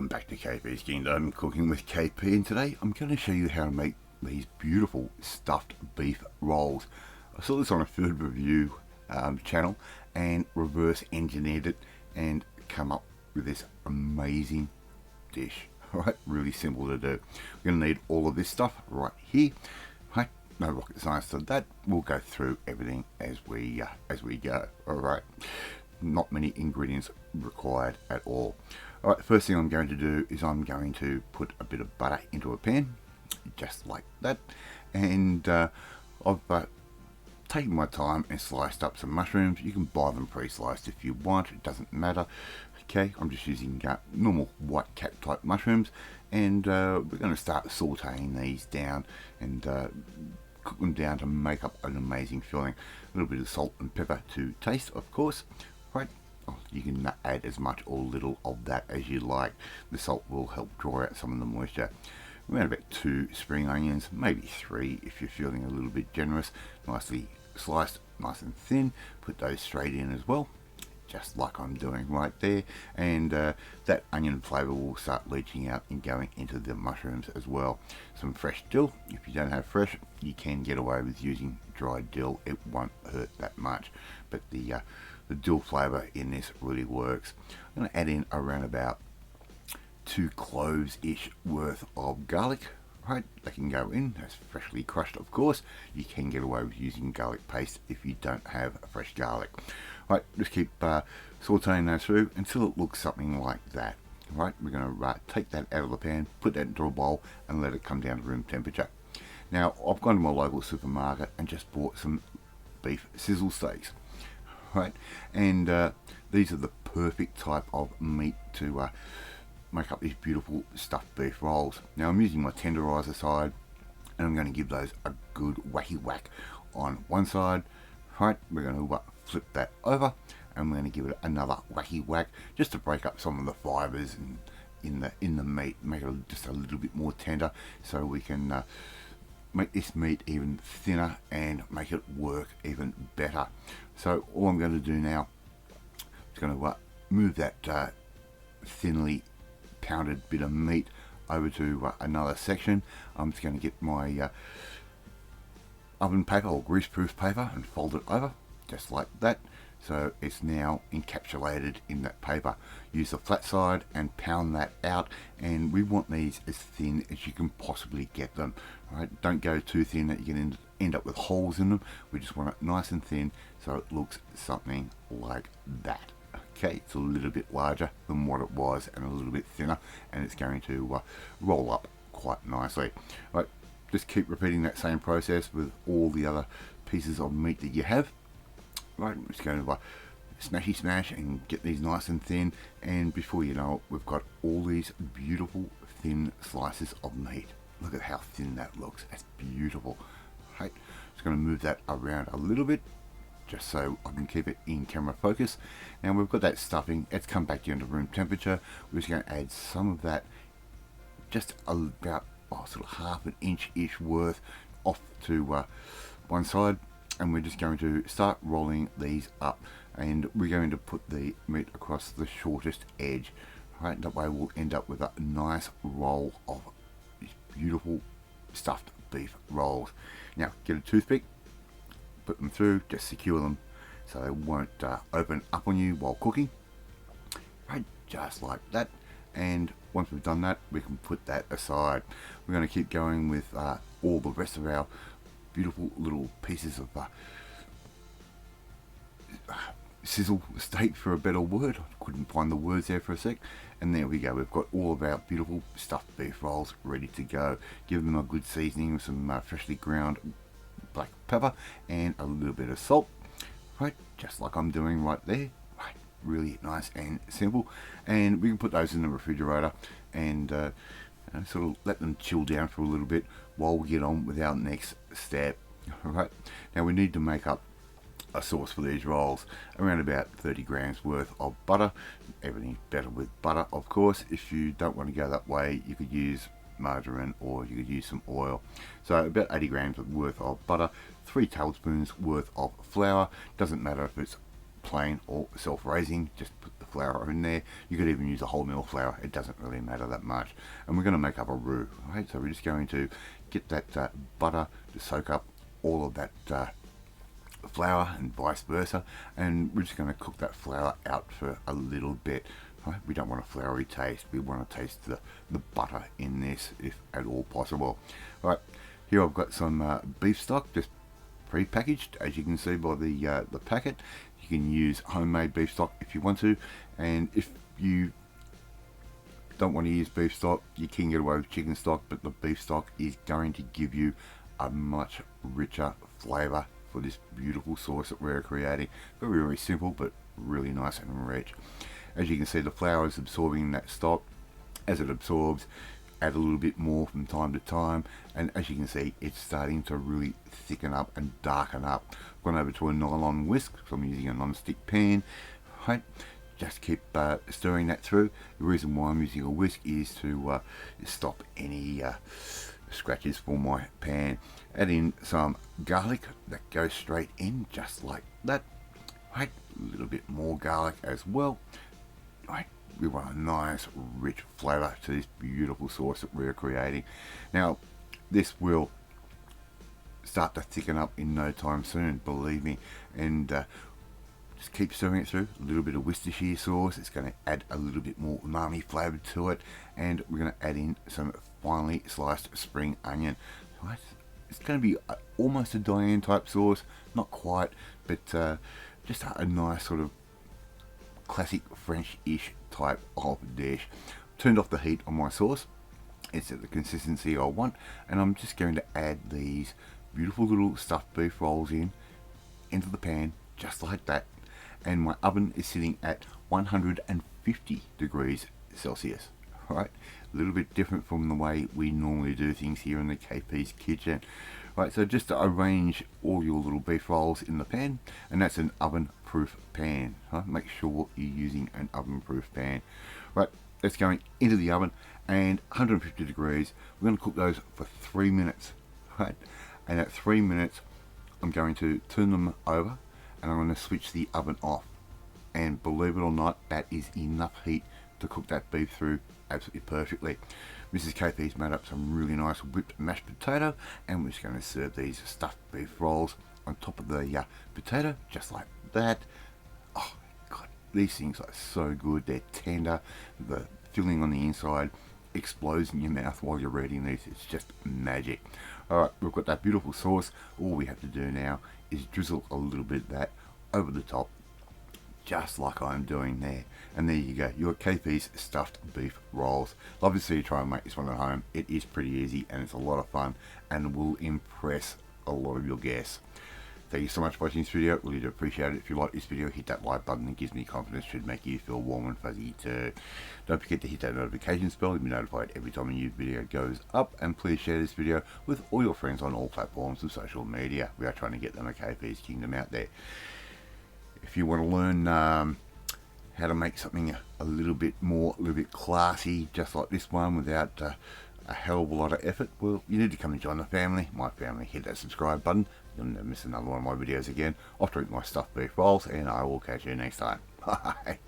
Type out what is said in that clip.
Welcome back to KP's Kingdom, Cooking with KP, and today I'm going to show you how to make these beautiful stuffed beef rolls. I saw this on a food review channel and reverse engineered it and come up with this amazing dish. Alright, really simple to do. We're going to need all of this stuff right here. Right, no rocket science to that. We'll go through everything as we go. Alright, not many ingredients required at all. Alright, the first thing I'm going to do is I'm going to put a bit of butter into a pan, just like that, and I've taken my time and sliced up some mushrooms. You can buy them pre-sliced if you want, it doesn't matter. Okay, I'm just using normal white cap type mushrooms, and we're going to start sauteing these down and cook them down to make up an amazing filling. A little bit of salt and pepper to taste, of course. Right, you can add as much or little of that as you like. The salt will help draw out some of the moisture. Around about 2 spring onions, maybe 3 if you're feeling a little bit generous. Nicely sliced, nice and thin. Put those straight in as well, just like I'm doing right there, and that onion flavour will start leaching out and going into the mushrooms as well. Some fresh dill. If you don't have fresh, you can get away with using dried dill. It won't hurt that much, but the dill flavour in this really works. I'm going to add in around about 2 cloves-ish worth of garlic. Right, they can go in, that's freshly crushed of course. You can get away with using garlic paste if you don't have fresh garlic. Right, just keep sauteing those through until it looks something like that. Right, we're going to take that out of the pan, put that into a bowl and let it come down to room temperature. Now I've gone to my local supermarket and just bought some beef sizzle steaks. Right, and these are the perfect type of meat to make up these beautiful stuffed beef rolls. Now I'm using my tenderizer side, and I'm going to give those a good wacky whack on one side. Right, we're going to flip that over, and we're going to give it another wacky whack just to break up some of the fibers and in the meat, make it just a little bit more tender, so we can make this meat even thinner and make it work even better. So all I'm going to do now is going to move that thinly pounded bit of meat over to another section. I'm just going to get my oven paper or greaseproof paper and fold it over just like that, so it's now encapsulated in that paper. Use the flat side and pound that out, and we want these as thin as you can possibly get them. Right, don't go too thin that you can end up with holes in them. We just want it nice and thin so it looks something like that. Okay, it's a little bit larger than what it was and a little bit thinner, and it's going to roll up quite nicely. Right, just keep repeating that same process with all the other pieces of meat that you have. Right, I'm just going to smashy smash and get these nice and thin, and before you know it, we've got all these beautiful thin slices of meat. Look at how thin that looks. That's beautiful. Right, just going to move that around a little bit just so I can keep it in camera focus. Now we've got that stuffing, it's come back down to room temperature. We're just going to add some of that, just about sort of half an inch-ish worth off to one side, and we're just going to start rolling these up, and we're going to put the meat across the shortest edge. Right, that way we'll end up with a nice roll of these beautiful stuffed beef rolls. Now get a toothpick, put them through, just secure them so they won't open up on you while cooking. Right, just like that. And once we've done that, we can put that aside. We're going to keep going with all the rest of our beautiful little pieces of sizzle steak, for a better word. I couldn't find the words there for a sec. And there we go, we've got all of our beautiful stuffed beef rolls ready to go. Give them a good seasoning with some freshly ground black pepper and a little bit of salt. Right, just like I'm doing right there. Right, really nice and simple. And we can put those in the refrigerator and sort of let them chill down for a little bit while we get on with our next step. Alright, now we need to make up a sauce for these rolls. Around about 30 grams worth of butter. Everything's better with butter, of course. If you don't want to go that way, you could use margarine or you could use some oil. So about 80 grams worth of butter, 3 tablespoons worth of flour. Doesn't matter if it's plain or self-raising, just put the flour in there. You could even use a wholemeal flour, it doesn't really matter that much. And we're going to make up a roux, right? So we're just going to get that butter to soak up all of that flour and vice versa, and we're just going to cook that flour out for a little bit. Right? We don't want a floury taste, we want to taste the butter in this if at all possible. Right, here I've got some beef stock just pre-packaged, as you can see by the packet. You can use homemade beef stock if you want to, and if you don't want to use beef stock, you can get away with chicken stock, but the beef stock is going to give you a much richer flavor for this beautiful sauce that we're creating. Very, very simple, but really nice and rich. As you can see, the flour is absorbing that stock. As it absorbs, add a little bit more from time to time, and as you can see, it's starting to really thicken up and darken up. I've gone over to a nylon whisk, so I'm using a non-stick pan. Right, just keep stirring that through. The reason why I'm using a whisk is to stop any scratches for my pan. Add in some garlic that goes straight in just like that. Right, a little bit more garlic as well. Right, we want a nice rich flavor to this beautiful sauce that we're creating. Now this will start to thicken up in no time soon, believe me, and just keep stirring it through. A little bit of Worcestershire sauce, it's going to add a little bit more umami flavor to it, and we're going to add in some finely sliced spring onion. Right, it's going to be almost a Diane type sauce, not quite, but just a nice sort of classic French-ish type of dish. Turned off the heat on my sauce. It's at the consistency I want, and I'm just going to add these beautiful little stuffed beef rolls into the pan just like that. And my oven is sitting at 150 degrees Celsius. Right, a little bit different from the way we normally do things here in the KP's kitchen. Right, so just to arrange all your little beef rolls in the pan, and that's an oven-proof pan. Right? Make sure you're using an oven-proof pan. Right, that's going into the oven, and 150 degrees. We're going to cook those for 3 minutes. Right, and at 3 minutes, I'm going to turn them over, and I'm going to switch the oven off. And believe it or not, that is enough heat to cook that beef through absolutely perfectly. Mrs. KP's made up some really nice whipped mashed potato, and we're just going to serve these stuffed beef rolls on top of the potato, just like that. Oh God, these things are so good. They're tender. The filling on the inside explodes in your mouth while you're eating these. It's just magic. Alright, we've got that beautiful sauce. All we have to do now is drizzle a little bit of that over the top, just like I'm doing there. And there you go, your KP's stuffed beef rolls. Love to see you try and make this one at home. It is pretty easy and it's a lot of fun and will impress a lot of your guests. Thank you so much for watching this video. Really do appreciate it. If you like this video, hit that like button. It gives me confidence, should make you feel warm and fuzzy too. Don't forget to hit that notification bell to be notified every time a new video goes up. And please share this video with all your friends on all platforms of social media. We are trying to get them a KP's Kingdom out there. If you want to learn how to make something a little bit classy, just like this one, without a hell of a lot of effort, well, you need to come and join the family, my family. Hit that subscribe button. You'll never miss another one of my videos again. Off to eat my stuffed beef rolls, and I will catch you next time. Bye.